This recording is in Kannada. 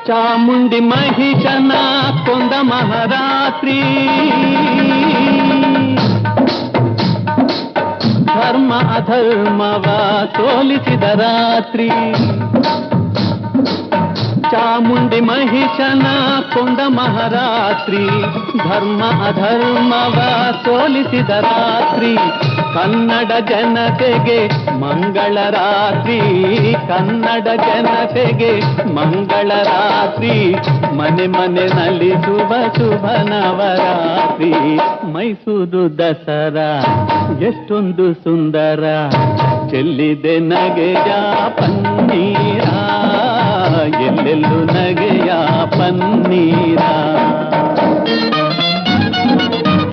ಚಾಮುಂಡಿ ಮಹಿಷನ ಕೊಂದ ಮಹಾರಾತ್ರಿ, ಧರ್ಮ ಅಧರ್ಮವ ಸೋಲಿಸಿದ ರಾತ್ರಿ. ಚಾಮುಂಡಿ ಮಹಿಷನ ಕೊಂದ ಮಹಾರಾತ್ರಿ, ಧರ್ಮ ಅಧರ್ಮವ ಸೋಲಿಸಿದ ರಾತ್ರಿ. ಕನ್ನಡ ಜನತೆಗೆ ಮಂಗಳ ರಾತ್ರಿ, ಕನ್ನಡ ಜನತೆಗೆ ಮಂಗಳ ರಾತ್ರಿ. ಮನೆ ಮನೆ ನಲಿಸುವ ಶುಭ ನವರಾತ್ರಿ. ಮೈಸೂರು ದಸರಾ ಎಷ್ಟೊಂದು ಸುಂದರ, ಚೆಲ್ಲಿದೆ ನಗೆಯ ಪನ್ನೀರ, ಎಲ್ಲೆಲ್ಲೂ ನಗೆಯ ಪನ್ನೀರ.